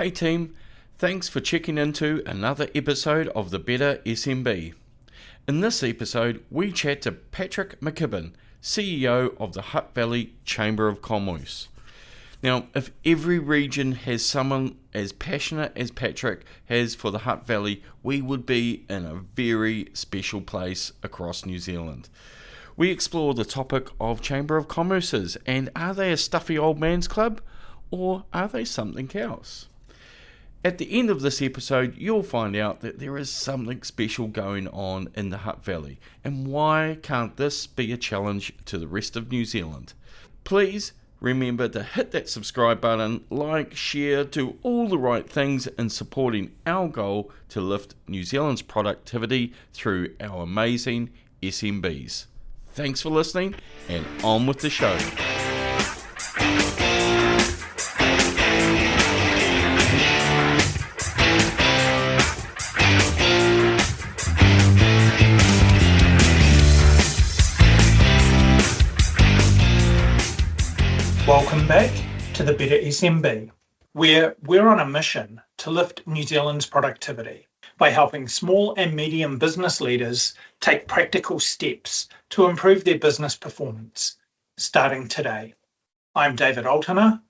Hey team, thanks for checking into another episode of the Better SMB. In this episode, we chat to Patrick McKibbin, CEO of the Hutt Valley Chamber of Commerce. Now, if every region has someone as passionate as Patrick has for the Hutt Valley, we would be in a very special place across New Zealand. We explore the topic of Chamber of Commerce's, and are they a stuffy old man's club, or are they something else? At the end of this episode, you'll find out that there is something special going on in the Hutt Valley, and why can't this be a challenge to the rest of New Zealand? Please remember to hit that subscribe button, like, share, do all the right things in supporting our goal to lift New Zealand's productivity through our amazing SMBs. Thanks for listening, and on with the show. Welcome back to the Better SMB, where we're on a mission to lift New Zealand's productivity by helping small and medium business leaders take practical steps to improve their business performance, starting today. I'm David Alterner.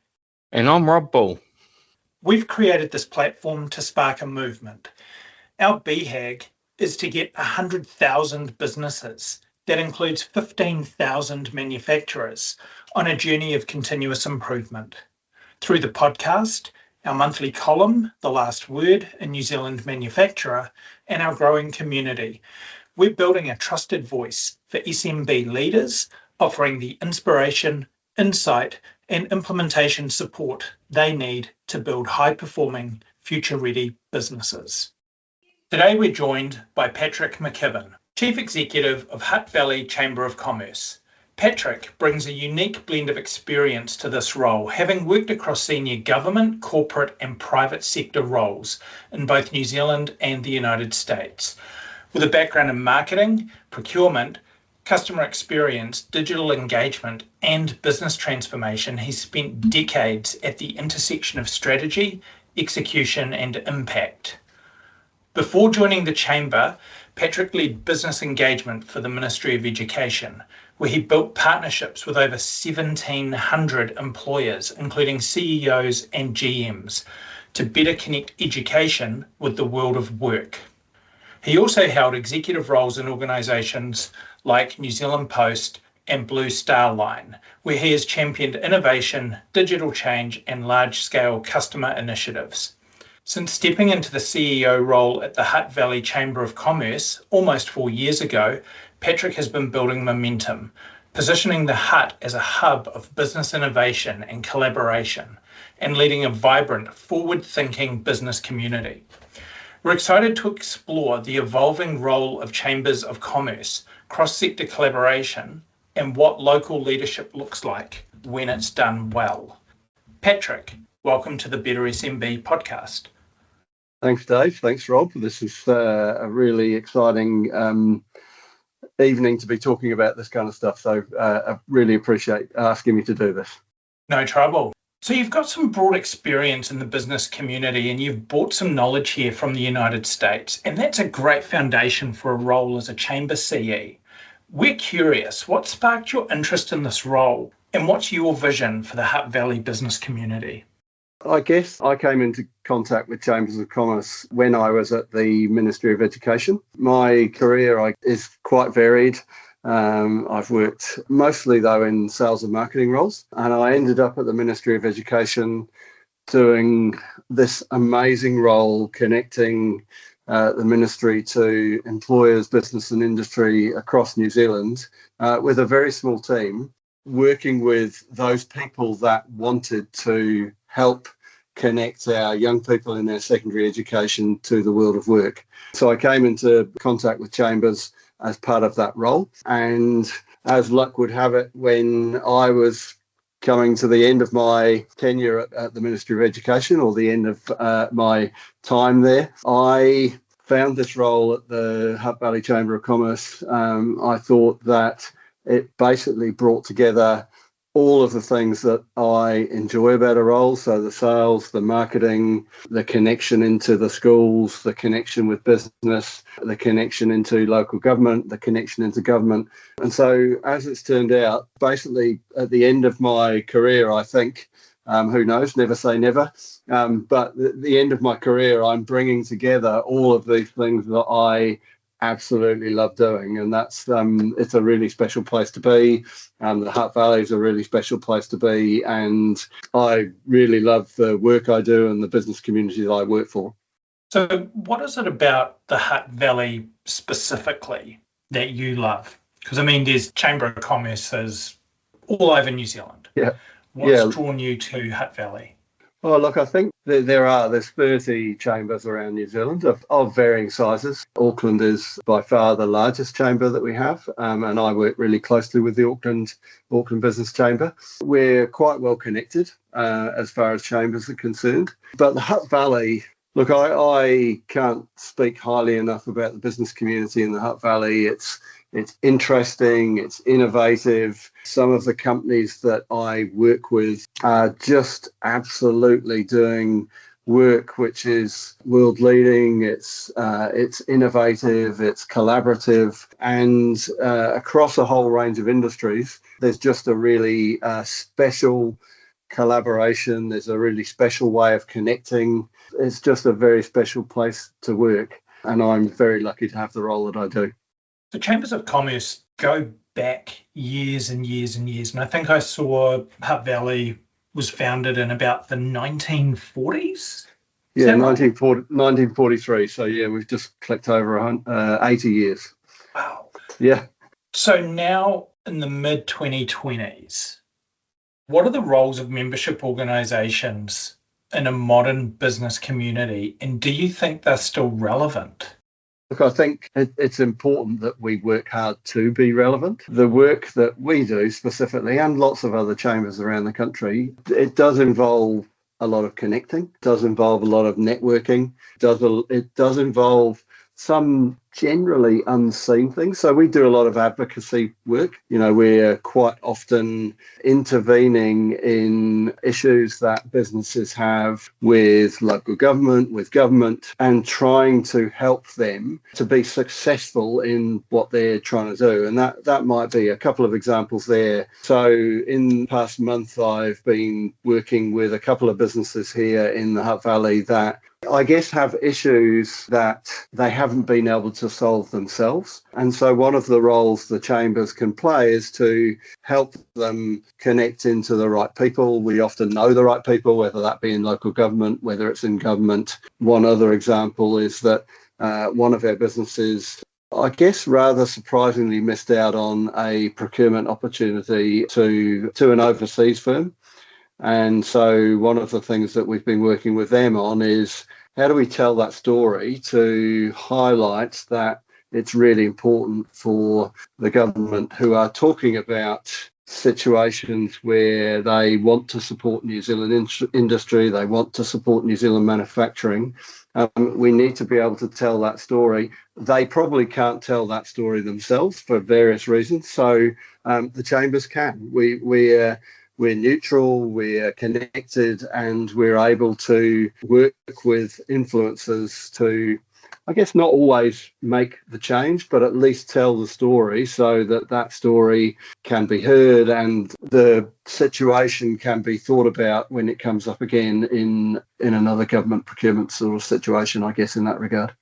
And I'm Rob Bull. We've created this platform to spark a movement. Our BHAG is to get 100,000 businesses, that includes 15,000 manufacturers, on a journey of continuous improvement. Through the podcast, our monthly column, The Last Word, a New Zealand manufacturer, and our growing community, we're building a trusted voice for SMB leaders, offering the inspiration, insight, and implementation support they need to build high-performing, future-ready businesses. Today we're joined by Patrick McKibbin, Chief Executive of Hutt Valley Chamber of Commerce. Patrick brings a unique blend of experience to this role, having worked across senior government, corporate and private sector roles in both New Zealand and the United States. With a background in marketing, procurement, customer experience, digital engagement and business transformation, he's spent decades at the intersection of strategy, execution and impact. Before joining the Chamber, Patrick led business engagement for the Ministry of Education, where he built partnerships with over 1,700 employers, including CEOs and GMs, to better connect education with the world of work. He also held executive roles in organisations like New Zealand Post and Blue Star Line, where he has championed innovation, digital change and large-scale customer initiatives. Since stepping into the CEO role at the Hutt Valley Chamber of Commerce almost 4 years ago, Patrick has been building momentum, positioning the Hutt as a hub of business innovation and collaboration, and leading a vibrant, forward-thinking business community. We're excited to explore the evolving role of chambers of commerce, cross-sector collaboration, and what local leadership looks like when it's done well. Patrick, welcome to the Better SMB podcast. Thanks, Dave. Thanks, Rob. This is a really exciting evening to be talking about this kind of stuff. So I really appreciate asking me to do this. No trouble. So you've got some broad experience in the business community and you've brought some knowledge here from the United States. And that's a great foundation for a role as a Chamber CE. We're curious, what sparked your interest in this role? And what's your vision for the Hutt Valley business community? I guess I came into contact with Chambers of Commerce when I was at the Ministry of Education. My career is quite varied. I've worked mostly, though, in sales and marketing roles, and I ended up at the Ministry of Education doing this amazing role connecting the ministry to employers, business and industry across New Zealand with a very small team, working with those people that wanted to help connect our young people in their secondary education to the world of work. So I came into contact with Chambers as part of that role. And as luck would have it, when I was coming to the end of my tenure at the Ministry of Education, or the end of my time there, I found this role at the Hutt Valley Chamber of Commerce. I thought that it basically brought together all of the things that I enjoy about a role. So the sales, the marketing, the connection into the schools, the connection with business, the connection into local government, the connection into government. And so as it's turned out, basically at the end of my career, I think, who knows, never say never. But at the end of my career, I'm bringing together all of these things that I absolutely love doing, and that's it's a really special place to be. The Hutt Valley is a really special place to be, and I really love the work I do and the business community that I work for. So what is it about the Hutt Valley specifically that you love? Because I mean, there's Chamber of Commerce all over New Zealand. Yeah. What's drawn you to Hutt Valley? Well, look, I think there's 30 chambers around New Zealand of varying sizes. Auckland is by far the largest chamber that we have, and I work really closely with the Auckland Business Chamber. We're quite well connected as far as chambers are concerned. But the Hutt Valley, look, I can't speak highly enough about the business community in the Hutt Valley. It's interesting, it's innovative. Some of the companies that I work with are just absolutely doing work which is world leading, it's innovative, it's collaborative, and across a whole range of industries, there's just a really special collaboration, there's a really special way of connecting. It's just a very special place to work, and I'm very lucky to have the role that I do. The Chambers of Commerce go back years and years and years. And I think I saw Hutt Valley was founded in about the 1940s. Yeah, 1943. So, yeah, we've just clicked over 80 years. Wow. Yeah. So now in the mid-2020s, what are the roles of membership organisations in a modern business community? And do you think they're still relevant? Look, I think it's important that we work hard to be relevant. The work that we do specifically, and lots of other chambers around the country, it does involve a lot of connecting, it does involve a lot of networking, it does involve some generally unseen things. So we do a lot of advocacy work. You know, we're quite often intervening in issues that businesses have with local government, with government, and trying to help them to be successful in what they're trying to do. And that might be a couple of examples there. So in the past month, I've been working with a couple of businesses here in the Hutt Valley that I guess have issues that they haven't been able to solve themselves. And so one of the roles the chambers can play is to help them connect into the right people. We often know the right people, whether that be in local government, whether it's in government. One other example is that one of our businesses, I guess rather surprisingly, missed out on a procurement opportunity to an overseas firm. And so one of the things that we've been working with them on is how do we tell that story to highlight that it's really important for the government who are talking about situations where they want to support New Zealand industry, they want to support New Zealand manufacturing. We need to be able to tell that story. They probably can't tell that story themselves for various reasons. So the chambers can. We're neutral, we're connected, and we're able to work with influencers to, I guess, not always make the change, but at least tell the story so that that story can be heard and the situation can be thought about when it comes up again in another government procurement sort of situation, I guess, in that regard.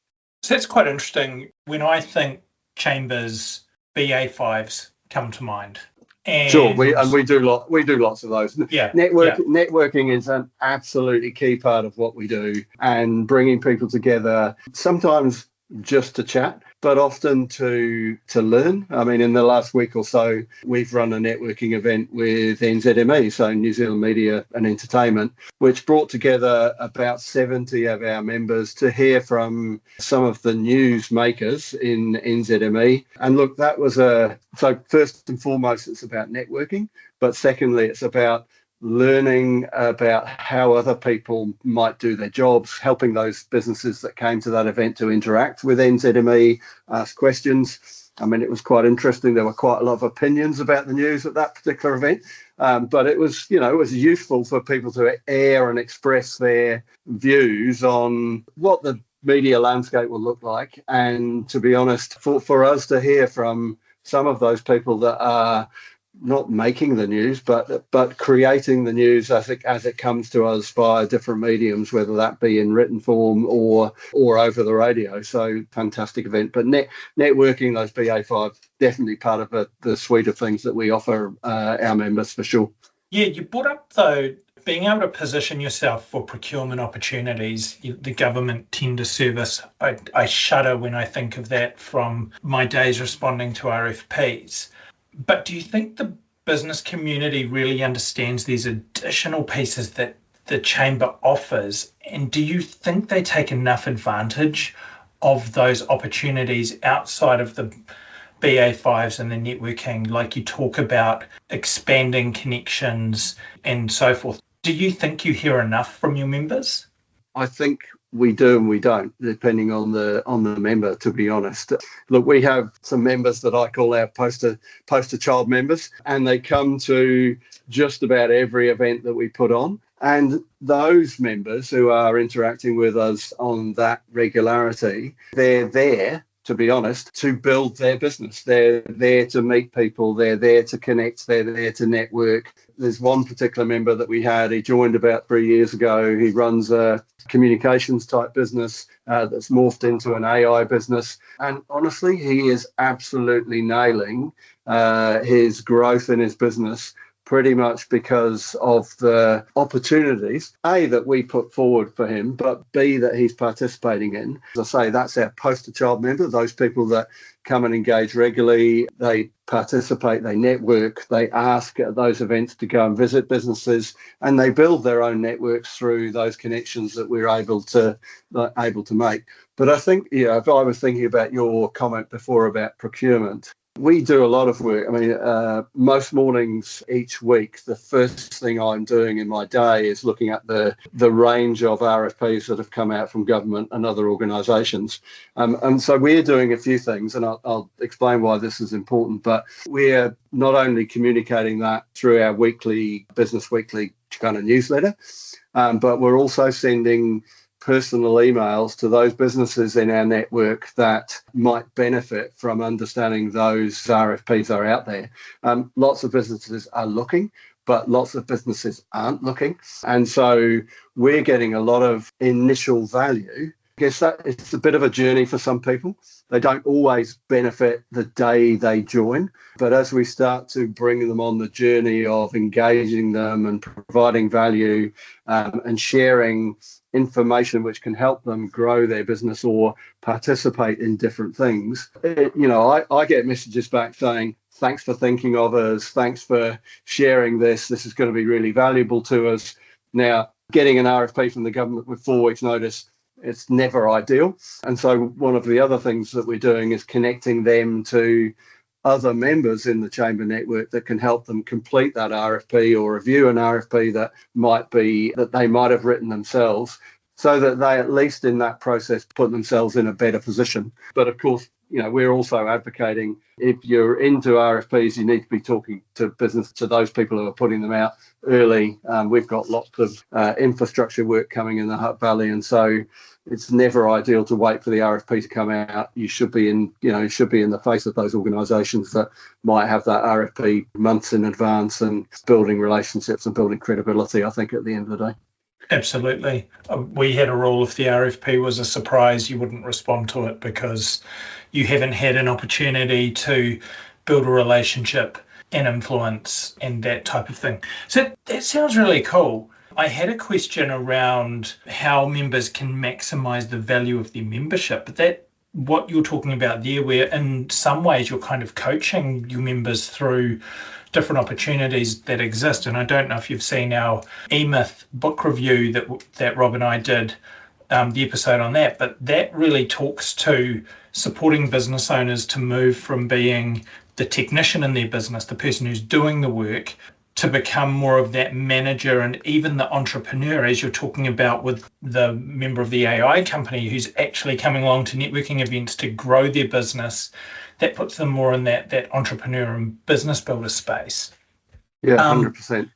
So that's quite interesting. When I think chambers, BA5s come to mind. And sure, we do lots of those. Yeah, networking is an absolutely key part of what we do, and bringing people together, sometimes just to chat, but often to learn. I mean, in the last week or so, we've run a networking event with NZME, so New Zealand Media and Entertainment, which brought together about 70 of our members to hear from some of the news makers in NZME. And look, that was so first and foremost, it's about networking, but secondly, it's about learning about how other people might do their jobs, helping those businesses that came to that event to interact with NZME, ask questions. I mean, it was quite interesting. There were quite a lot of opinions about the news at that particular event, but it was useful for people to air and express their views on what the media landscape will look like. And to be honest, for us to hear from some of those people that are not making the news, but creating the news as it comes to us via different mediums, whether that be in written form or over the radio. So fantastic event. But networking, those BA5, definitely part of the suite of things that we offer our members for sure. Yeah, you brought up though, being able to position yourself for procurement opportunities, the government tender service. I shudder when I think of that from my days responding to RFPs. But do you think the business community really understands these additional pieces that the Chamber offers? And do you think they take enough advantage of those opportunities outside of the BA5s and the networking, like you talk about expanding connections and so forth? Do you think you hear enough from your members? I think we do and we don't, depending on the member, to be honest. Look, we have some members that I call our poster child members, and they come to just about every event that we put on. And those members who are interacting with us on that regularity, they're there, to be honest, to build their business. They're there to meet people. They're there to connect. They're there to network. There's one particular member that we had. He joined about 3 years ago. He runs a communications type business that's morphed into an AI business. And honestly, he is absolutely nailing his growth in his business, pretty much because of the opportunities, A, that we put forward for him, but B, that he's participating in. As I say, that's our poster child member, those people that come and engage regularly, they participate, they network, they ask at those events to go and visit businesses, and they build their own networks through those connections that we're able to make. But I think, if I was thinking about your comment before about procurement, we do a lot of work. I mean, most mornings each week, the first thing I'm doing in my day is looking at the range of RFPs that have come out from government and other organisations. And so we're doing a few things, and I'll explain why this is important. But we're not only communicating that through our Business Weekly kind of newsletter, but we're also sending personal emails to those businesses in our network that might benefit from understanding those RFPs are out there. Lots of businesses are looking, but lots of businesses aren't looking. And so we're getting a lot of initial value. I guess that it's a bit of a journey for some people. They don't always benefit the day they join, but as we start to bring them on the journey of engaging them and providing value and sharing information which can help them grow their business or participate in different things, I get messages back saying, thanks for thinking of us, thanks for sharing this. This is going to be really valuable to us. Now, getting an RFP from the government with 4 weeks' notice, it's never ideal. And so one of the other things that we're doing is connecting them to other members in the Chamber network that can help them complete that RFP or review an RFP that they might have written themselves, so that they, at least in that process, put themselves in a better position. But of course, we're also advocating, if you're into RFPs, you need to be talking to those people who are putting them out early. We've got lots of infrastructure work coming in the Hutt Valley, and so it's never ideal to wait for the RFP to come out. You should be in the face of those organisations that might have that RFP months in advance, and building relationships and building credibility, I think, at the end of the day. Absolutely. We had a rule, if the RFP was a surprise, you wouldn't respond to it because you haven't had an opportunity to build a relationship and influence and that type of thing. So that sounds really cool. I had a question around how members can maximise the value of their membership, but that what you're talking about there, where in some ways you're kind of coaching your members through different opportunities that exist. And I don't know if you've seen our E-Myth book review that Rob and I did, the episode on that, but that really talks to supporting business owners to move from being the technician in their business, the person who's doing the work, to become more of that manager and even the entrepreneur, as you're talking about with the member of the AI company who's actually coming along to networking events to grow their business, that puts them more in that entrepreneur and business builder space. Yeah, 100%.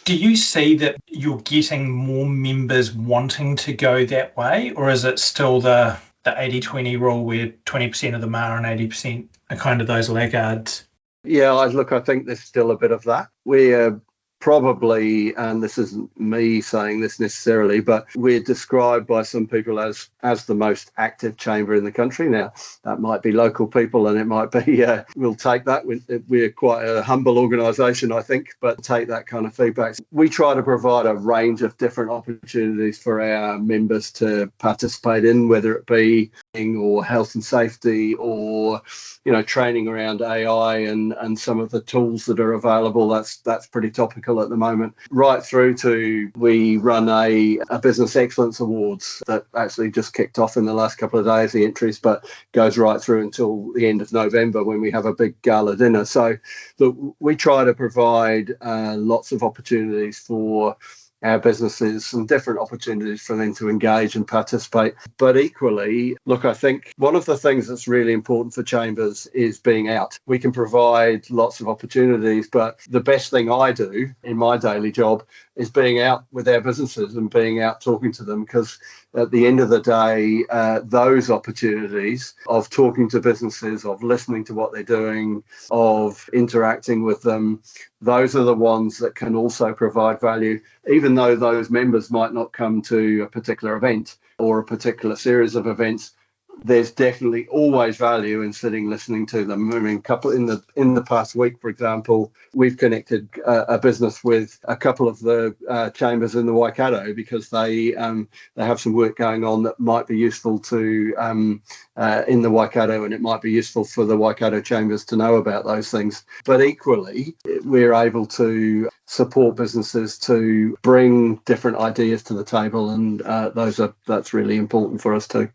Do you see that you're getting more members wanting to go that way, or is it still the 80-20 rule where 20% of them are and 80% are kind of those laggards? Yeah, I think there's still a bit of that. We're probably, and this isn't me saying this necessarily, but we're described by some people as the most active chamber in the country. Now, that might be local people, and it might be, we'll take that. We're quite a humble organisation, I think, but take that kind of feedback. We try to provide a range of different opportunities for our members to participate in, whether it be or health and safety or, training around AI and some of the tools that are available. That's pretty topical at the moment. Right through to we run a Business Excellence Awards that actually just kicked off in the last couple of days, the entries, but goes right through until the end of November when we have a big gala dinner. So look, we try to provide lots of opportunities for our businesses, some different opportunities for them to engage and participate. But equally, look, I think one of the things that's really important for chambers is being out. We can provide lots of opportunities, but the best thing I do in my daily job is being out with our businesses and being out talking to them, because at the end of the day, those opportunities of talking to businesses, of listening to what they're doing, of interacting with them, those are the ones that can also provide value, even though those members might not come to a particular event or a particular series of events. There's definitely always value in sitting listening to them. I mean, in the past week, for example, we've connected a business with a couple of the chambers in the Waikato because they have some work going on that might be useful to in the Waikato, and it might be useful for the Waikato chambers to know about those things. But equally, we're able to support businesses to bring different ideas to the table, and that's really important for us too.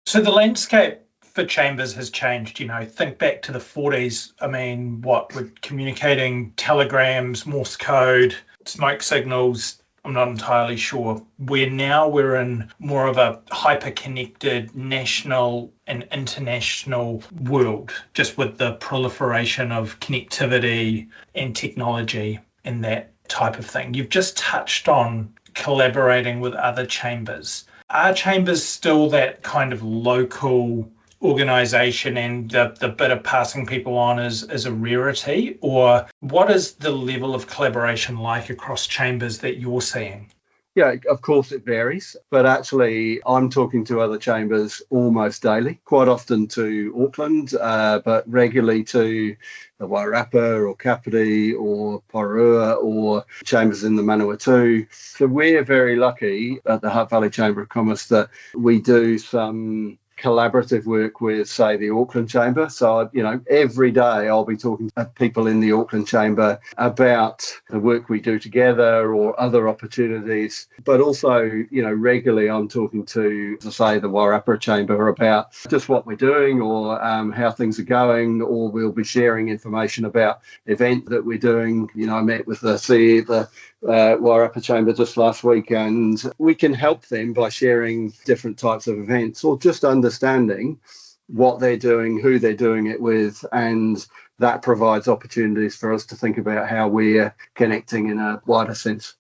So the landscape for chambers has changed. Think back to the 40s. I mean, we're communicating telegrams, Morse code, smoke signals. I'm not entirely sure. We're in more of a hyper-connected national and international world, just with the proliferation of connectivity and technology and that type of thing. You've just touched on collaborating with other chambers. Are chambers still that kind of local organisation and the bit of passing people on is a rarity? Or what is the level of collaboration like across chambers that you're seeing? Yeah, of course it varies, but actually I'm talking to other chambers almost daily, quite often to Auckland, but regularly to the Wairarapa or Kapiti or Porua or chambers in the Manawatu. So we're very lucky at the Hutt Valley Chamber of Commerce that we do some collaborative work with, say, the Auckland Chamber. So, every day I'll be talking to people in the Auckland Chamber about the work we do together or other opportunities. But also, regularly I'm talking to, say, the Wairarapa Chamber about just what we're doing or how things are going, or we'll be sharing information about event that we're doing. I met with the CEO, the Wairarapa Chamber just last week, and we can help them by sharing different types of events or just understanding what they're doing, who they're doing it with, and that provides opportunities for us to think about how we're connecting in a wider sense.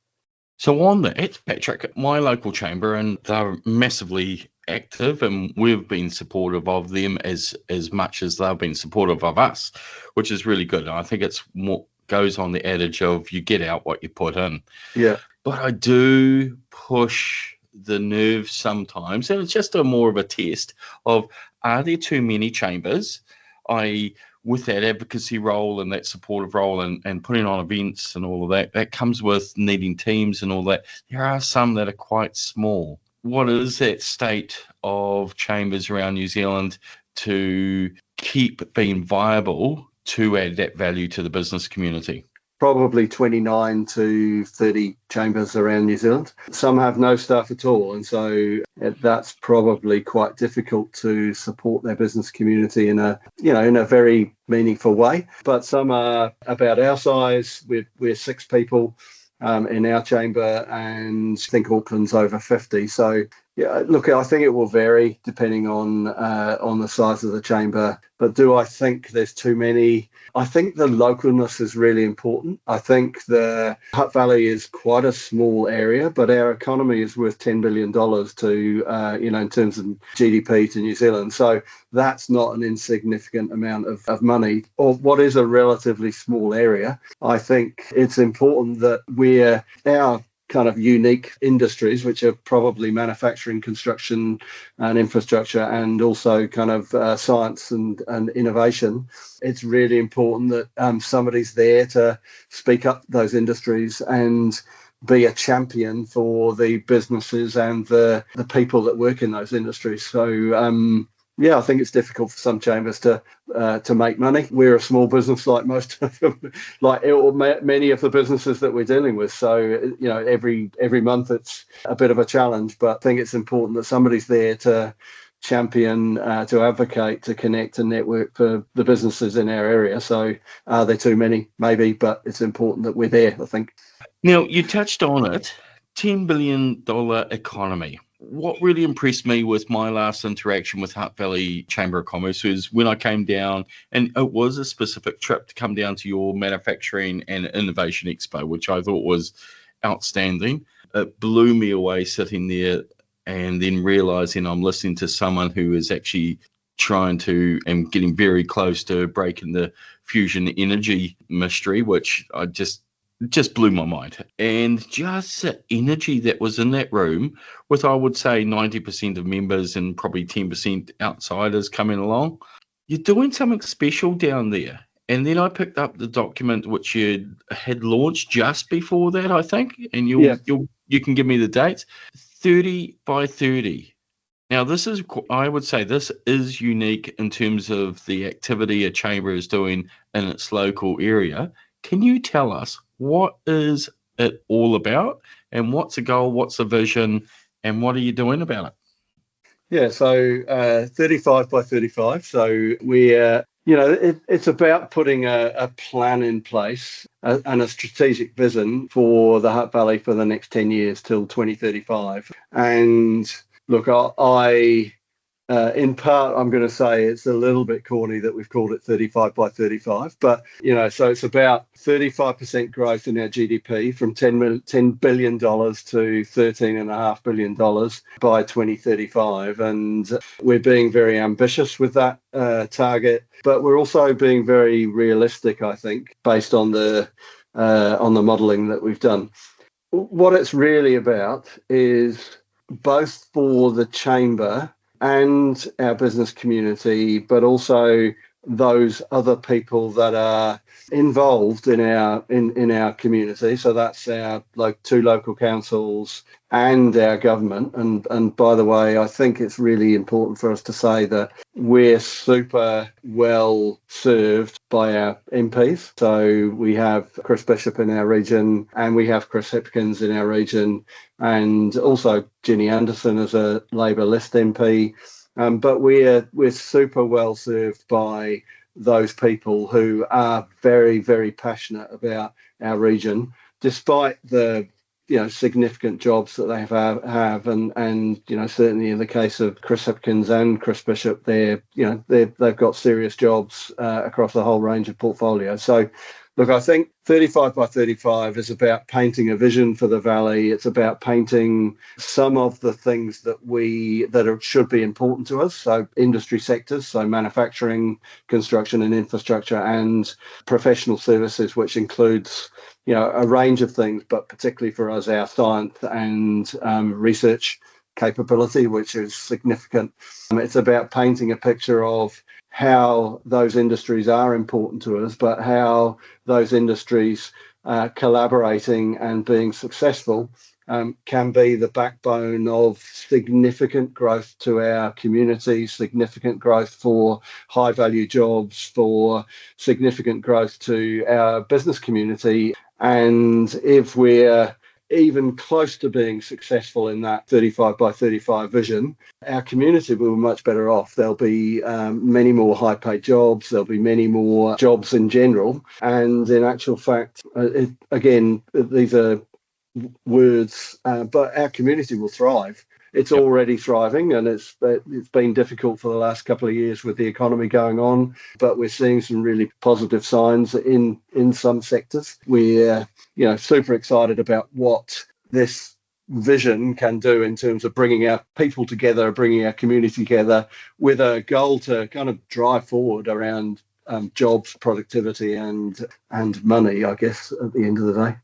So on that, Patrick, my local chamber, and they're massively active, and we've been supportive of them as much as they've been supportive of us, which is really good. And I think it's more goes on the adage of you get out what you put in. Yeah. But I do push the nerves sometimes, and it's just more of a test of, are there too many chambers? With that advocacy role and that supportive role and putting on events and all of that comes with needing teams and all that. There are some that are quite small. What is that state of chambers around New Zealand to keep being viable to add that value to the business community? probably 29 to 30 chambers around New Zealand. Some have no staff at all, and so that's probably quite difficult to support their business community in a very meaningful way. But some are about our size. We're 6 people in our chamber, and I think Auckland's over 50. So yeah, look, I think it will vary depending on the size of the chamber. But do I think there's too many? I think the localness is really important. I think the Hutt Valley is quite a small area, but our economy is worth $10 billion to, in terms of GDP to New Zealand. So that's not an insignificant amount of money, or what is a relatively small area. I think it's important that our kind of unique industries, which are probably manufacturing, construction and infrastructure, and also kind of science and innovation. It's really important that somebody's there to speak up those industries and be a champion for the businesses and the people that work in those industries. So I think it's difficult for some chambers to make money. We're a small business, like most of them, many of the businesses that we're dealing with. So every month it's a bit of a challenge. But I think it's important that somebody's there to champion, to advocate, to connect and network for the businesses in our area. So are there too many? Maybe, but it's important that we're there, I think. Now, you touched on it, $10 billion economy. What really impressed me with my last interaction with Hutt Valley Chamber of Commerce was when I came down, and it was a specific trip to come down to your Manufacturing and Innovation Expo, which I thought was outstanding. It blew me away sitting there and then realizing I'm listening to someone who is actually trying to and getting very close to breaking the fusion energy mystery, which I just blew my mind. And just the energy that was in that room with, I would say, 90% of members and probably 10% outsiders coming along, you're doing something special down there. And then I picked up the document which you had launched just before that, I think, and you can give me the dates, 30 by 30. Now, I would say this is unique in terms of the activity a chamber is doing in its local area. Can you tell us what is it all about, and what's the goal, what's the vision, and what are you doing about it? Yeah, so 35 by 35. So it's about putting a plan in place and a strategic vision for the Hutt Valley for the next 10 years till 2035. And look, in part, I'm going to say it's a little bit corny that we've called it 35 by 35, but, so it's about 35% growth in our GDP from $10 billion to $13.5 billion by 2035. And we're being very ambitious with that target, but we're also being very realistic, I think, based on the modelling that we've done. What it's really about is both for the chamber and our business community, but also those other people that are involved in our community. So that's our 2 local councils and our government. And by the way, I think it's really important for us to say that we're super well served by our MPs. So we have Chris Bishop in our region, and we have Chris Hipkins in our region, and also Jenny Anderson as a Labour List MP. But we're super well served by those people who are very, very passionate about our region, despite the significant jobs that they have, and certainly in the case of Chris Hipkins and Chris Bishop, they've got serious jobs across the whole range of portfolios. So look, I think 35 by 35 is about painting a vision for the valley. It's about painting some of the things that should be important to us. So industry sectors, so manufacturing, construction and infrastructure, and professional services, which includes a range of things, but particularly for us, our science and research capability, which is significant. It's about painting a picture of how those industries are important to us, but how those industries collaborating and being successful can be the backbone of significant growth to our community, significant growth for high value jobs, for significant growth to our business community. And if we're even close to being successful in that 35 by 35 vision, our community will be much better off. There'll be many more high paid jobs. There'll be many more jobs in general. And in actual fact, again, these are words, but our community will thrive. It's already thriving, and it's been difficult for the last couple of years with the economy going on, but we're seeing some really positive signs in some sectors. We're super excited about what this vision can do in terms of bringing our people together, bringing our community together with a goal to kind of drive forward around jobs, productivity, and money, I guess, at the end of the day.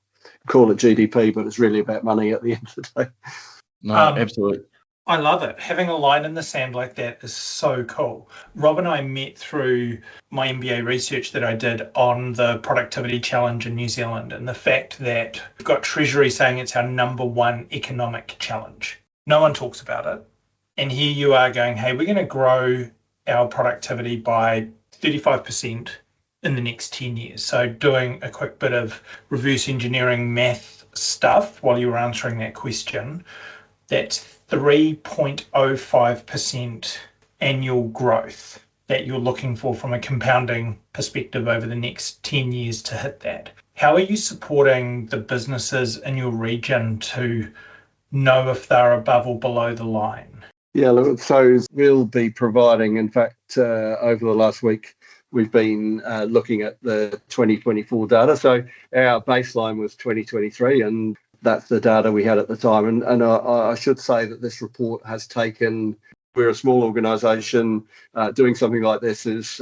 Call it GDP, but it's really about money at the end of the day. No, absolutely. I love it. Having a line in the sand like that is so cool. Rob and I met through my MBA research that I did on the productivity challenge in New Zealand, and the fact that we've got Treasury saying it's our number one economic challenge. No one talks about it. And here you are going, hey, we're going to grow our productivity by 35% in the next 10 years. So doing a quick bit of reverse engineering math stuff while you were answering that question, that's 3.05% annual growth that you're looking for from a compounding perspective over the next 10 years to hit that. How are you supporting the businesses in your region to know if they're above or below the line? Yeah, so we'll be providing, in fact, over the last week, we've been looking at the 2024 data. So our baseline was 2023, and that's the data we had at the time. And I should say that this report has taken, we're a small organisation, doing something like this is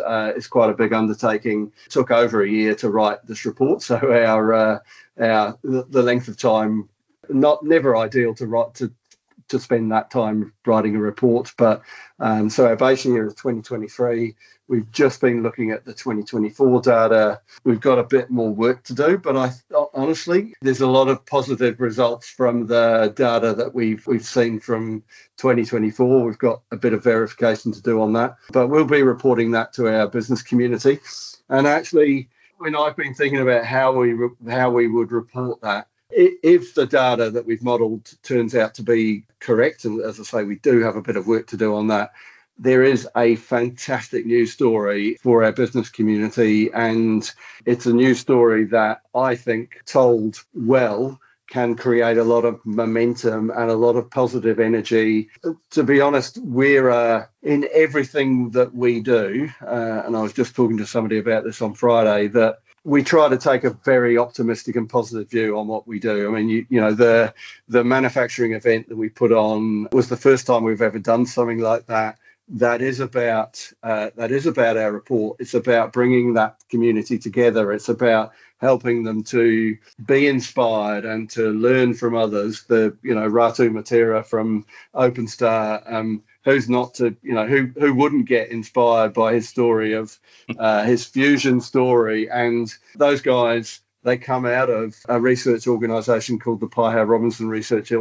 quite a big undertaking. It took over a year to write this report. So the length of time, never ideal to spend that time writing a report. But so our base year is 2023. We've just been looking at the 2024 data. We've got a bit more work to do, but honestly, there's a lot of positive results from the data that we've seen from 2024. We've got a bit of verification to do on that, but we'll be reporting that to our business community. And actually, when I've been thinking about how we would report that, if the data that we've modelled turns out to be correct, and as I say, we do have a bit of work to do on that, there is a fantastic news story for our business community, and it's a news story that I think, told well, can create a lot of momentum and a lot of positive energy. To be honest, we're in everything that we do, and I was just talking to somebody about this on Friday, that we try to take a very optimistic and positive view on what we do. I mean, the manufacturing event that we put on was the first time we've ever done something like that. That is about our report. It's about bringing that community together. It's about helping them to be inspired and to learn from others. Ratu Matera from OpenStar, who wouldn't get inspired by his story of his fusion story. And those guys, they come out of a research organisation called the Paiha Robinson Research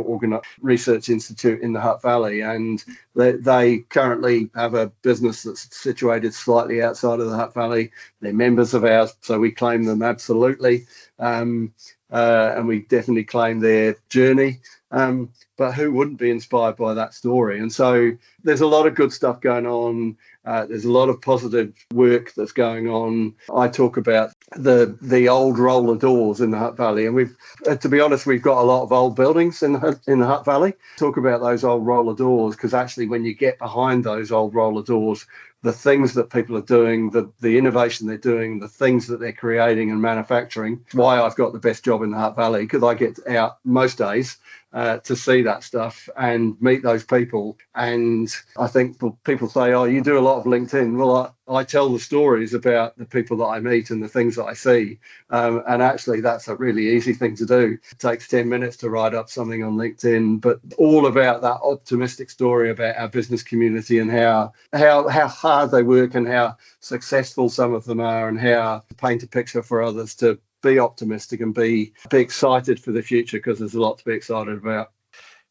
Institute in the Hutt Valley, and they currently have a business that's situated slightly outside of the Hutt Valley. They're members of ours, so we claim them absolutely, and we definitely claim their journey. But who wouldn't be inspired by that story? And so there's a lot of good stuff going on. There's a lot of positive work that's going on. I talk about the old roller doors in the Hutt Valley, and to be honest, we've got a lot of old buildings in the Hutt Valley. Talk about those old roller doors, because actually when you get behind those old roller doors, the things that people are doing, the innovation they're doing, the things that they're creating and manufacturing, why I've got the best job in the Hutt Valley, because I get out most days to see that stuff and meet those people. And I think people say, oh, you do a lot of LinkedIn. Well, I tell the stories about the people that I meet and the things that I see. And actually, that's a really easy thing to do. It takes 10 minutes to write up something on LinkedIn, but all about that optimistic story about our business community and how hard they work and how successful some of them are, and how to paint a picture for others to be optimistic and be excited for the future, because there's a lot to be excited about.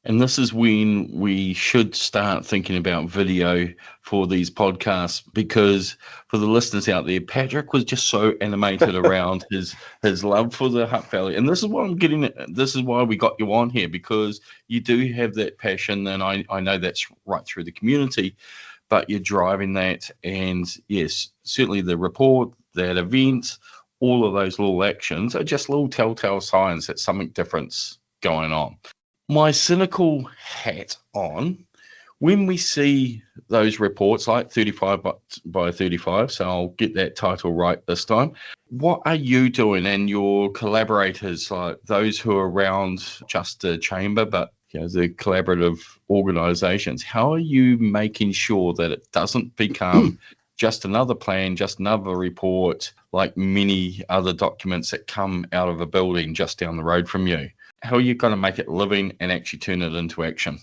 And this is when we should start thinking about video for these podcasts, because for the listeners out there, Patrick was just so animated around his love for the Hutt Valley. And this is what I'm getting at. This is why we got you on here, because you do have that passion, and I know that's right through the community, but you're driving that. And yes, certainly the report, that event, all of those little actions are just little telltale signs that something different's going on. My cynical hat on, when we see those reports like 35 by 35, so I'll get that title right this time, what are you doing and your collaborators, like those who are around just the chamber, but the collaborative organisations, how are you making sure that it doesn't become just another plan, just another report, like many other documents that come out of a building just down the road from you? How are you going to make it living and actually turn it into action?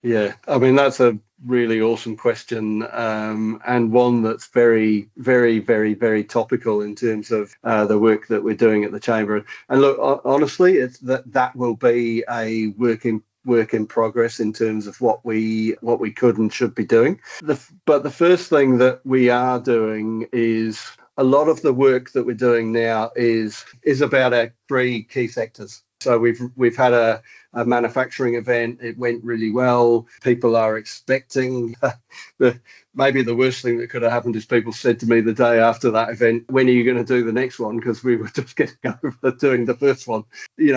Yeah, I mean, that's a really awesome question, and one that's very, very, very, very topical in terms of the work that we're doing at the Chamber. And look, honestly, it's that will be a work in progress in terms of what we could and should be doing. But the first thing that we are doing is, a lot of the work that we're doing now is about our three key sectors. So we've had a manufacturing event. It went really well. People are expecting maybe the worst thing that could have happened is people said to me the day after that event, when are you going to do the next one? Because we were just getting over doing the first one.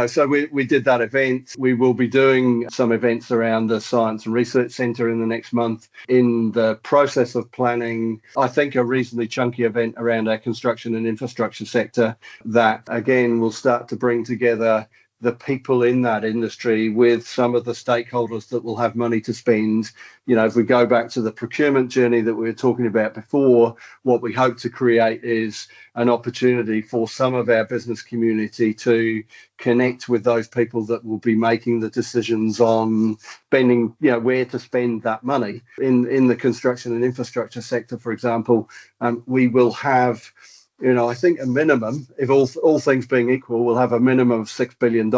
So we did that event. We will be doing some events around the Science and Research Centre in the next month. In the process of planning, I think, a reasonably chunky event around our construction and infrastructure sector that, again, will start to bring together the people in that industry with some of the stakeholders that will have money to spend. If we go back to the procurement journey that we were talking about before, what we hope to create is an opportunity for some of our business community to connect with those people that will be making the decisions on spending, where to spend that money. In the construction and infrastructure sector, for example, we will have, I think a minimum, if all things being equal, we'll have a minimum of $6 billion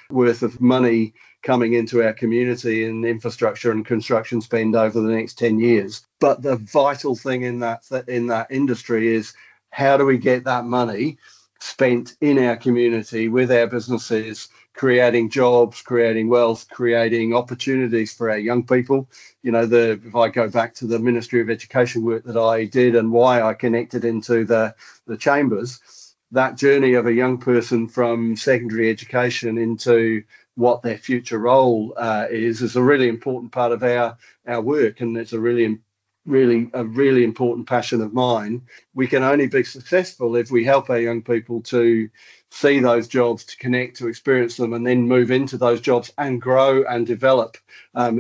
worth of money coming into our community in infrastructure and construction spend over the next 10 years. But the vital thing in that industry is, how do we get that money spent in our community with our businesses, creating jobs, creating wealth, creating opportunities for our young people. If I go back to the Ministry of Education work that I did and why I connected into the chambers, that journey of a young person from secondary education into what their future role is a really important part of our work, and it's a really important passion of mine. We can only be successful if we help our young people to see those jobs, to connect, to experience them, and then move into those jobs and grow and develop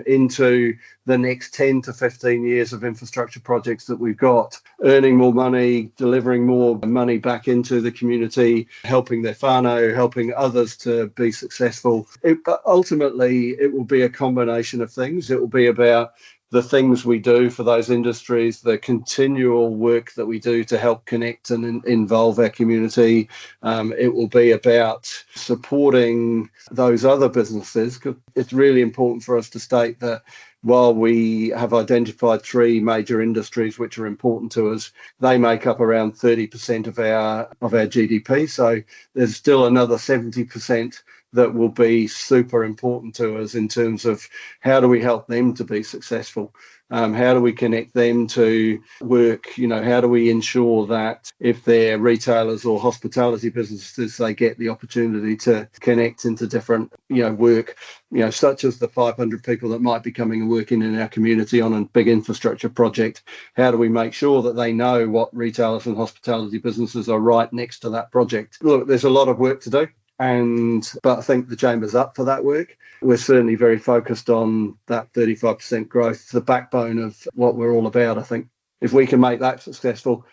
into the next 10 to 15 years of infrastructure projects that we've got, earning more money, delivering more money back into the community, helping their whānau, helping others to be successful. Ultimately, it will be a combination of things. It will be about the things we do for those industries, the continual work that we do to help connect and involve our community. It will be about supporting those other businesses. It's really important for us to state that while we have identified three major industries which are important to us, they make up around 30% of our GDP. So there's still another 70% that will be super important to us in terms of how do we help them to be successful? How do we connect them to work? How do we ensure that if they're retailers or hospitality businesses, they get the opportunity to connect into different, work, such as the 500 people that might be coming and working in our community on a big infrastructure project. How do we make sure that they know what retailers and hospitality businesses are right next to that project? Look, there's a lot of work to do. But I think the Chamber's up for that work. We're certainly very focused on that 35% growth, the backbone of what we're all about. I think if we can make that successful,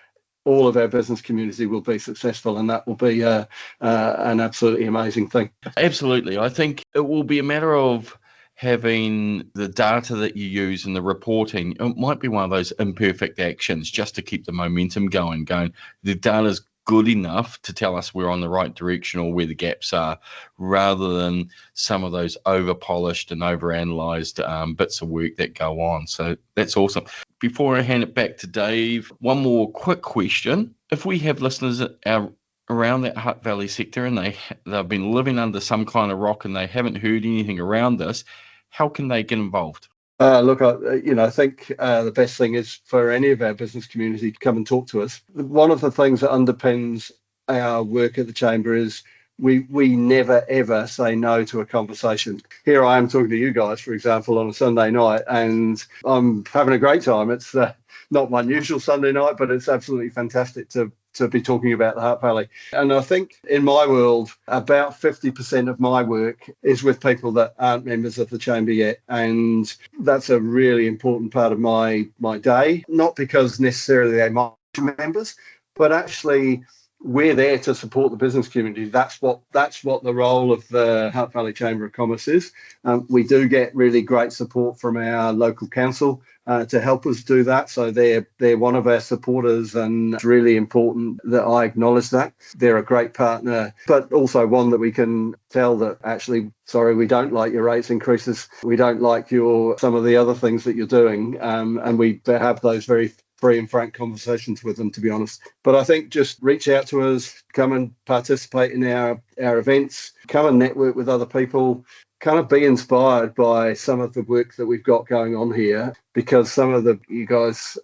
all of our business community will be successful, and that will be an absolutely amazing thing. Absolutely. I think it will be a matter of having the data that you use and the reporting. It might be one of those imperfect actions just to keep the momentum going. The data's good enough to tell us we're on the right direction or where the gaps are, rather than some of those over-polished and over-analysed bits of work that go on. So that's awesome. Before I hand it back to Dave, one more quick question. If we have listeners around that Hutt Valley sector and they've been living under some kind of rock and they haven't heard anything around this, how can they get involved? Look, I think the best thing is for any of our business community to come and talk to us. One of the things that underpins our work at the Chamber is we never, ever say no to a conversation. Here I am talking to you guys, for example, on a Sunday night, and I'm having a great time. It's not my usual Sunday night, but it's absolutely fantastic to be talking about the Hutt Valley. And I think in my world, about 50% of my work is with people that aren't members of the Chamber yet. And that's a really important part of my day, not because necessarily they might be members, but actually we're there to support the business community. That's what the role of the Hutt Valley Chamber of Commerce is. We do get really great support from our local council to help us do that. So they're one of our supporters, and it's really important that I acknowledge that. They're a great partner, but also one that we can tell that actually, sorry, we don't like your rates increases. We don't like some of the other things that you're doing. And we have those very free and frank conversations with them, to be honest. But I think just reach out to us, come and participate in our events, come and network with other people, kind of be inspired by some of the work that we've got going on here, because some of you guys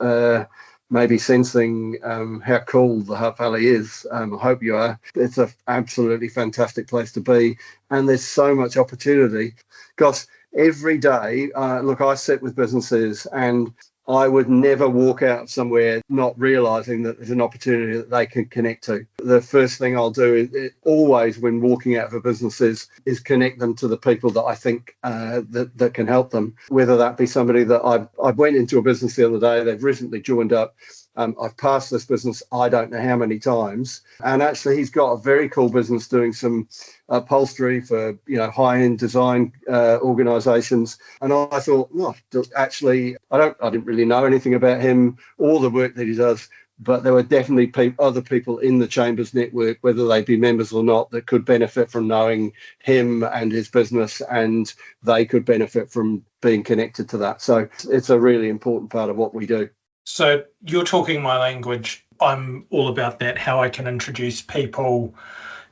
may be sensing how cool the Hutt Valley is. I hope you are. It's an absolutely fantastic place to be, and there's so much opportunity. Gosh, every day, look, I sit with businesses and I would never walk out somewhere not realising that there's an opportunity that they can connect to. The first thing I'll do is always, when walking out of a business, is connect them to the people that I think that can help them. Whether that be somebody that I went into a business the other day, they've recently joined up. I've passed this business I don't know how many times, and actually he's got a very cool business doing some upholstery for high-end design organisations. And I thought, actually, I didn't really know anything about him or the work that he does, but there were definitely other people in the Chamber's network, whether they be members or not, that could benefit from knowing him and his business, and they could benefit from being connected to that. So it's a really important part of what we do. So you're talking my language. I'm all about that, how I can introduce people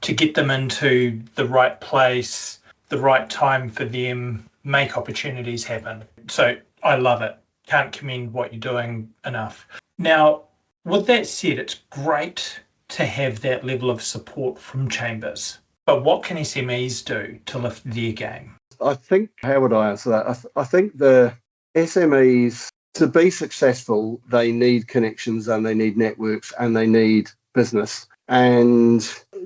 to get them into the right place, the right time for them, make opportunities happen. So I love it. Can't commend what you're doing enough. Now, with that said, it's great to have that level of support from chambers. But what can SMEs do to lift their game? I think, how would I answer that? I think the SMEs, to be successful, they need connections and they need networks and they need business. And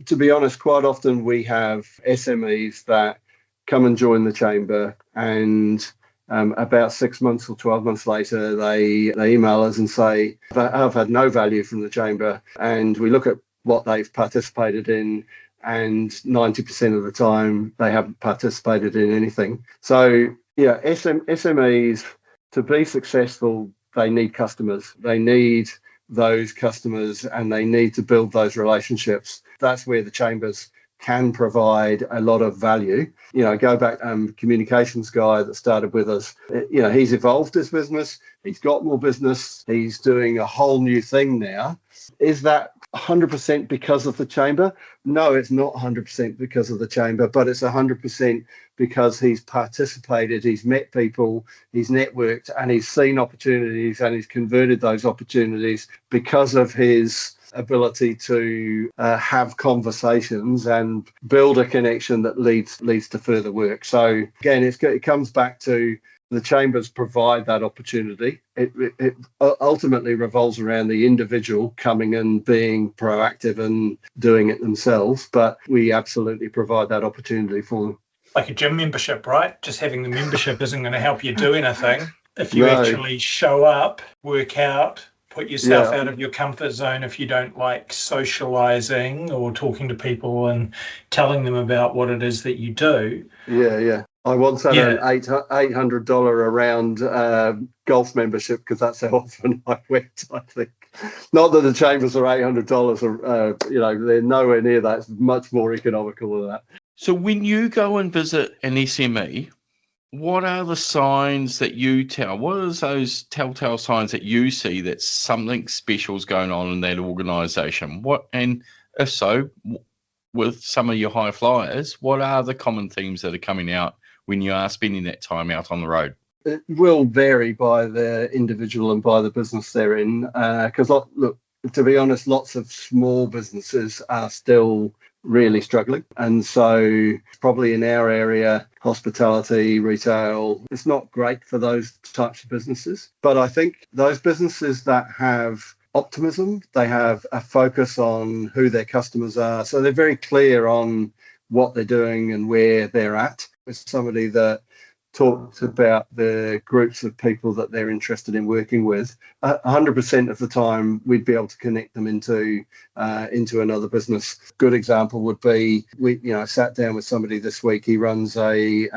to be honest, quite often we have SMEs that come and join the Chamber, and about 6 months or 12 months later, they email us and say, I've had no value from the Chamber. And we look at what they've participated in, and 90% of the time they haven't participated in anything. So, yeah, SMEs, to be successful, they need customers. They need those customers and they need to build those relationships. That's where the Chambers can provide a lot of value. Go back, communications guy that started with us, he's evolved his business. He's got more business. He's doing a whole new thing now. Is that 100% because of the Chamber? No, it's not 100% because of the Chamber, but it's 100% because he's participated, he's met people, he's networked, and he's seen opportunities, and he's converted those opportunities because of his ability to have conversations and build a connection that leads to further work. So again, it comes back to the Chambers provide that opportunity. It ultimately revolves around the individual coming and being proactive and doing it themselves, but we absolutely provide that opportunity for them. Like a gym membership, right? Just having the membership isn't going to help you do anything. If you actually show up, work out, put yourself out of your comfort zone, if you don't like socializing or talking to people and telling them about what it is that you do. Yeah. I once had an $800 a round golf membership because that's how often I went, I think. Not that the chambers are $800, they're nowhere near that. It's much more economical than that. So when you go and visit an SME, what are the signs that you tell? What are those telltale signs that you see that something special is going on in that organisation? And if so, with some of your high flyers, what are the common themes that are coming out when you are spending that time out on the road? It will vary by the individual and by the business they're in. Because, look, to be honest, lots of small businesses are still really struggling. And so probably in our area, hospitality, retail, it's not great for those types of businesses. But I think those businesses that have optimism, they have a focus on who their customers are. So they're very clear on what they're doing and where they're at. With somebody that talked about the groups of people that they're interested in working with, 100% of the time we'd be able to connect them into another business. Good example would be, I sat down with somebody this week. He runs a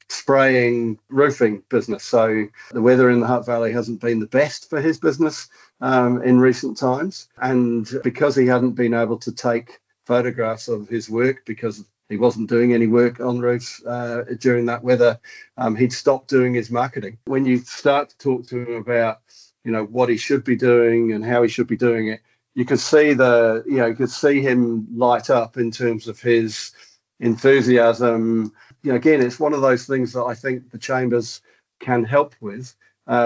spraying roofing business. So the weather in the Hutt Valley hasn't been the best for his business in recent times. And because he hadn't been able to take photographs of his work because he wasn't doing any work on roofs during that weather, he'd stopped doing his marketing. When you start to talk to him about, what he should be doing and how he should be doing it, you could see him light up in terms of his enthusiasm. Again, it's one of those things that I think the chambers can help with.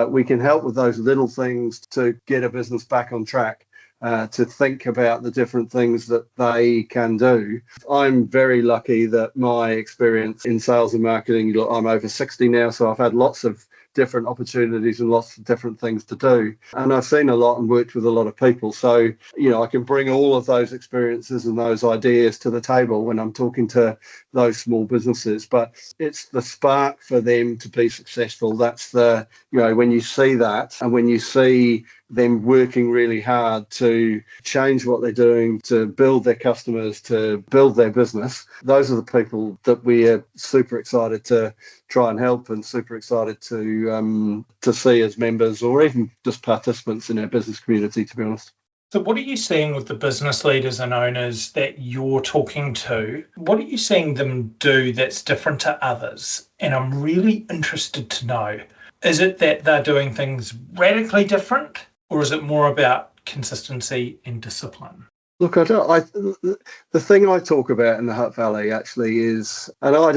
We can help with those little things to get a business back on track. To think about the different things that they can do. I'm very lucky that my experience in sales and marketing, I'm over 60 now, so I've had lots of different opportunities and lots of different things to do. And I've seen a lot and worked with a lot of people. So, I can bring all of those experiences and those ideas to the table when I'm talking to those small businesses. But it's the spark for them to be successful. That's when you see that and when you see them working really hard to change what they're doing, to build their customers, to build their business, those are the people that we are super excited to try and help and super excited to see as members or even just participants in our business community, to be honest. So what are you seeing with the business leaders and owners that you're talking to? What are you seeing them do that's different to others? And I'm really interested to know, is it that they're doing things radically different, or is it more about consistency and discipline? Look, the thing I talk about in the Hutt Valley actually is, and I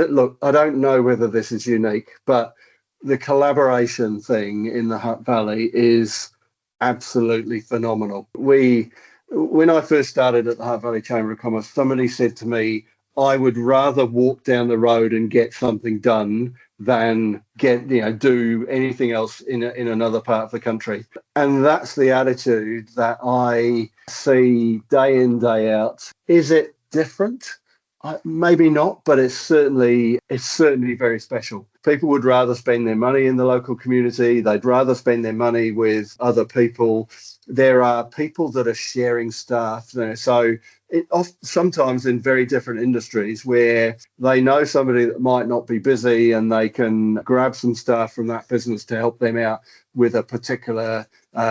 don't know whether this is unique, but the collaboration thing in the Hutt Valley is absolutely phenomenal. When I first started at the Hutt Valley Chamber of Commerce, somebody said to me, I would rather walk down the road and get something done than do anything else in another part of the country. And that's the attitude that I see day in, day out. Is it different? Maybe not, but it's certainly very special. People would rather spend their money in the local community. They'd rather spend their money with other people. There are people that are sharing staff. So sometimes in very different industries where they know somebody that might not be busy and they can grab some staff from that business to help them out with a particular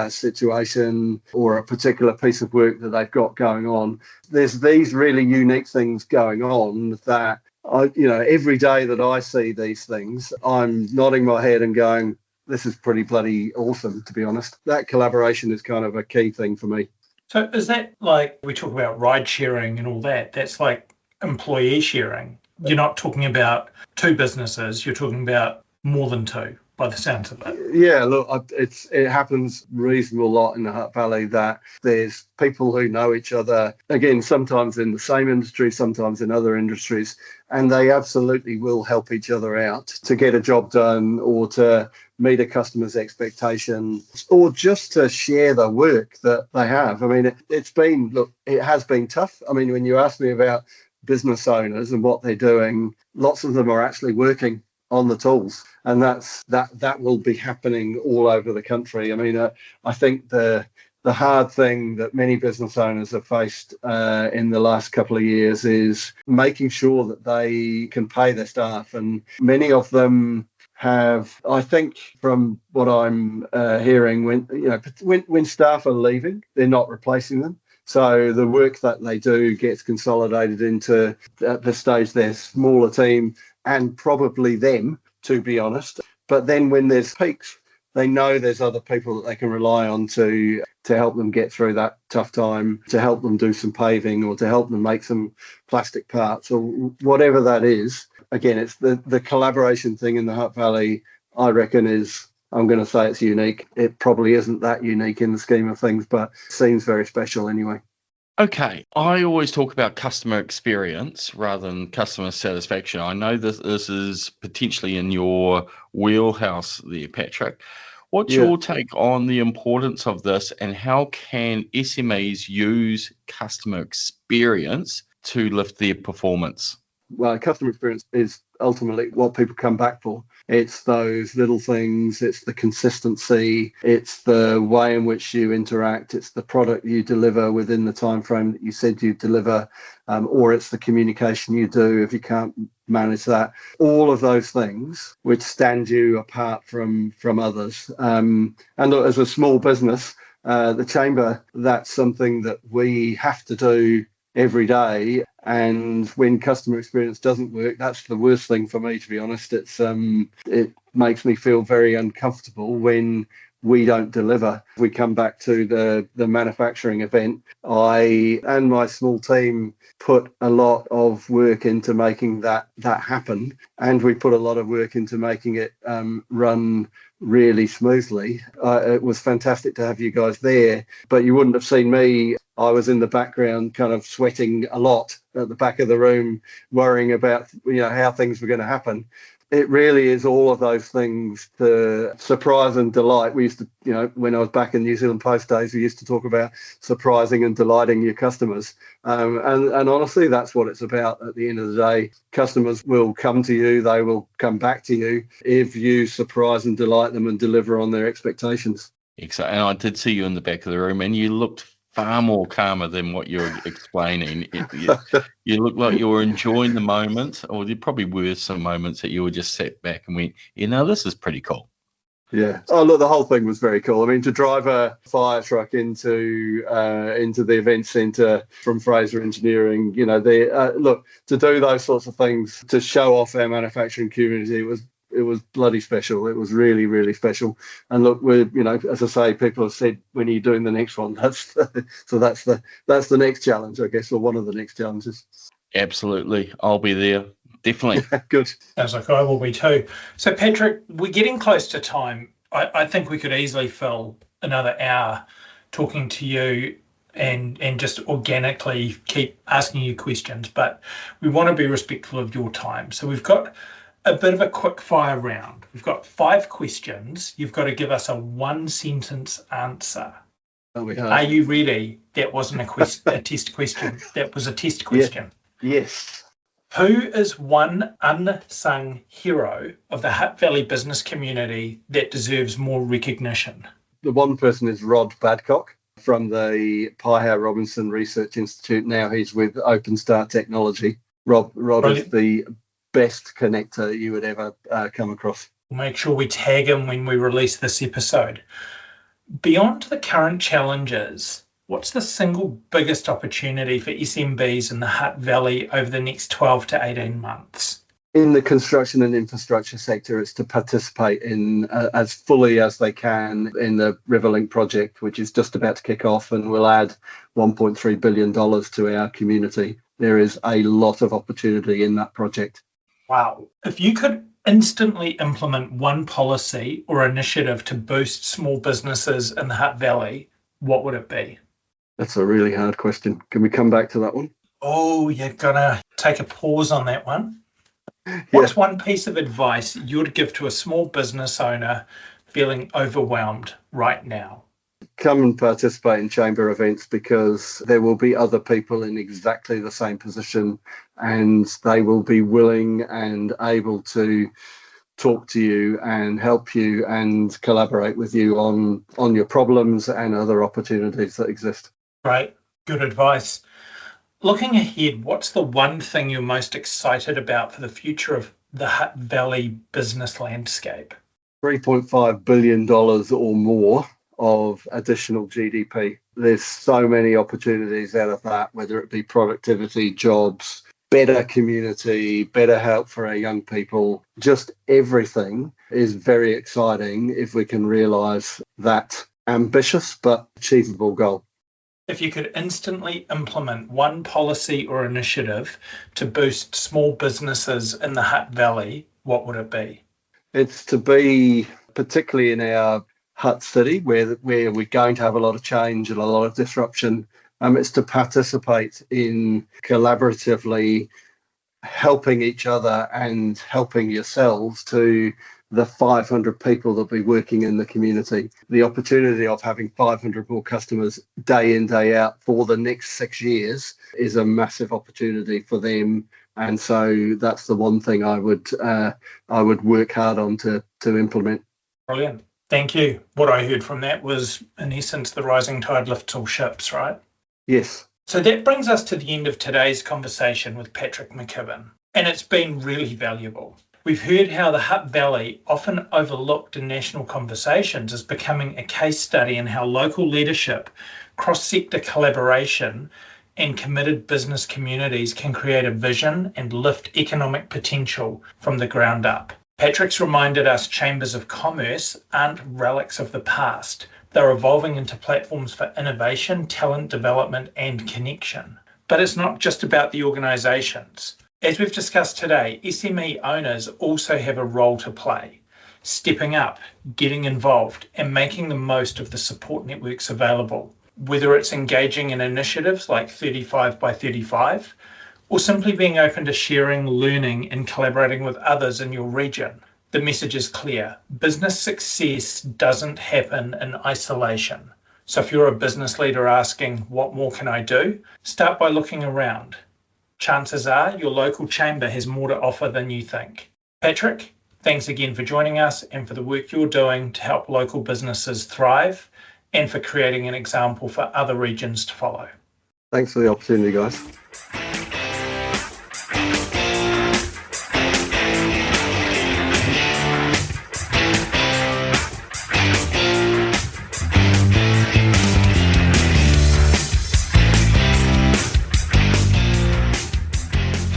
situation or a particular piece of work that they've got going on. There's these really unique things going on that every day that I see these things, I'm nodding my head and going, this is pretty bloody awesome, to be honest. That collaboration is kind of a key thing for me. So is that like, we talk about ride sharing and all that, that's like employee sharing. You're not talking about two businesses, you're talking about more than two, by the sounds of it. Yeah, look, it happens reasonable lot in the Hutt Valley that there's people who know each other, again, sometimes in the same industry, sometimes in other industries, and they absolutely will help each other out to get a job done or to meet a customer's expectation or just to share the work that they have. I mean, it has been tough. I mean, when you ask me about business owners and what they're doing, lots of them are actually working on the tools, and that will be happening all over the country. I mean, I think the the hard thing that many business owners have faced in the last couple of years is making sure that they can pay their staff. And many of them have, I think, from what I'm hearing, when staff are leaving, they're not replacing them. So the work that they do gets consolidated into, at this stage, their smaller team and probably them, to be honest. But then when there's peaks, they know there's other people that they can rely on to help them get through that tough time, to help them do some paving or to help them make some plastic parts or whatever that is. Again, it's the collaboration thing in the Hutt Valley, I reckon, is, I'm going to say it's unique. It probably isn't that unique in the scheme of things, but seems very special anyway. Okay, I always talk about customer experience rather than customer satisfaction. I know this is potentially in your wheelhouse there, Patrick. What's your take on the importance of this, and how can SMEs use customer experience to lift their performance? Well, customer experience is ultimately what people come back for. It's those little things, it's the consistency, it's the way in which you interact, it's the product you deliver within the time frame that you said you'd deliver, or it's the communication you do if you can't manage that. All of those things which stand you apart from others. And look, as a small business, the Chamber, that's something that we have to do every day. And when customer experience doesn't work, that's the worst thing for me, to be honest. It makes me feel very uncomfortable when we don't deliver. We come back to the manufacturing event. I and my small team put a lot of work into making that happen, and we put a lot of work into making it run really smoothly. It was fantastic to have you guys there, but you wouldn't have seen me. I was in the background kind of sweating a lot at the back of the room, worrying about how things were going to happen. It really is all of those things, to surprise and delight. We used to, when I was back in New Zealand Post days, we used to talk about surprising and delighting your customers. And honestly, that's what it's about at the end of the day. Customers will come to you, they will come back to you if you surprise and delight them and deliver on their expectations. Excellent. And I did see you in the back of the room, and you looked far more calmer than what you're explaining. You look like you were enjoying the moment, or there probably were some moments that you were just sat back and went, this is pretty cool. Yeah. Oh, look, the whole thing was very cool. I mean, to drive a fire truck into the event centre from Fraser Engineering, look, to do those sorts of things, to show off our manufacturing community, it was bloody special. It was really, really special. And look, we're, as I say, people have said, when are you doing the next one? That's the next challenge, I guess, or one of the next challenges. Absolutely. I'll be there. Definitely. Good. Sounds like I will be too. So, Patrick, we're getting close to time. I think we could easily fill another hour talking to you and just organically keep asking you questions, but we want to be respectful of your time. So we've got a bit of a quick fire round. We've got 5 questions. You've got to give us a 1-sentence answer. Are you ready? That wasn't a test question. That was a test question. Yes. Who is one unsung hero of the Hutt Valley business community that deserves more recognition? The one person is Rod Badcock from the Piehau Robinson Research Institute. Now he's with OpenStar Technology. Rod is the best connector you would ever come across. We'll make sure we tag him when we release this episode. Beyond the current challenges, what's the single biggest opportunity for SMBs in the Hutt Valley over the next 12 to 18 months? In the construction and infrastructure sector, it's to participate in as fully as they can in the Riverlink project, which is just about to kick off and will add $1.3 billion to our community. There is a lot of opportunity in that project. Wow. If you could instantly implement one policy or initiative to boost small businesses in the Hutt Valley, what would it be? That's a really hard question. Can we come back to that one? Oh, you're going to take a pause on that one. What's one piece of advice you'd give to a small business owner feeling overwhelmed right now? Come and participate in chamber events, because there will be other people in exactly the same position, and they will be willing and able to talk to you and help you and collaborate with you on your problems and other opportunities that exist. Great, good advice. Looking ahead, what's the one thing you're most excited about for the future of the Hutt Valley business landscape? $3.5 billion or more of additional GDP. There's so many opportunities out of that, whether it be productivity, jobs, better community, better help for our young people. Just everything is very exciting if we can realise that ambitious but achievable goal. If you could instantly implement one policy or initiative to boost small businesses in the Hutt Valley, what would it be? It's to be, particularly in our Hutt city, where we're going to have a lot of change and a lot of disruption, it's to participate in collaboratively helping each other and helping yourselves to the 500 people that will be working in the community. The opportunity of having 500 more customers day in, day out for the next 6 years is a massive opportunity for them. And so that's the one thing I would work hard on to implement. Brilliant. Thank you. What I heard from that was, in essence, the rising tide lifts all ships, right? Yes. So that brings us to the end of today's conversation with Patrick McKibbin, and it's been really valuable. We've heard how the Hutt Valley, often overlooked in national conversations, is becoming a case study in how local leadership, cross-sector collaboration, and committed business communities can create a vision and lift economic potential from the ground up. Patrick's reminded us chambers of commerce aren't relics of the past. They're evolving into platforms for innovation, talent development, and connection. But it's not just about the organisations. As we've discussed today, SME owners also have a role to play, stepping up, getting involved, and making the most of the support networks available. Whether it's engaging in initiatives like 35 by 35, or simply being open to sharing, learning, and collaborating with others in your region. The message is clear. Business success doesn't happen in isolation. So if you're a business leader asking, what more can I do? Start by looking around. Chances are your local chamber has more to offer than you think. Patrick, thanks again for joining us and for the work you're doing to help local businesses thrive and for creating an example for other regions to follow. Thanks for the opportunity, guys.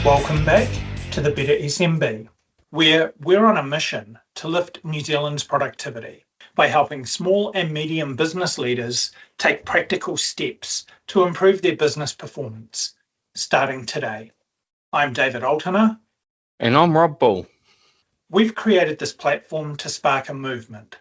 Welcome back to the Better SMB, where we're on a mission to lift New Zealand's productivity by helping small and medium business leaders take practical steps to improve their business performance, starting today. I'm David Alterner. And I'm Rob Bull. We've created this platform to spark a movement.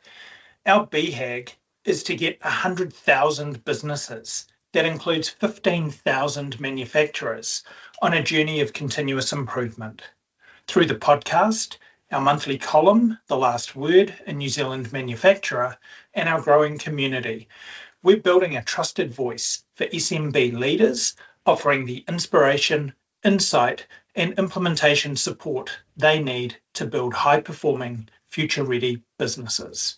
Our BHAG is to get 100,000 businesses, that includes 15,000 manufacturers, on a journey of continuous improvement. Through the podcast, our monthly column, The Last Word, a New Zealand manufacturer, and our growing community, we're building a trusted voice for SMB leaders, offering the inspiration, insight, and implementation support they need to build high-performing, future-ready businesses.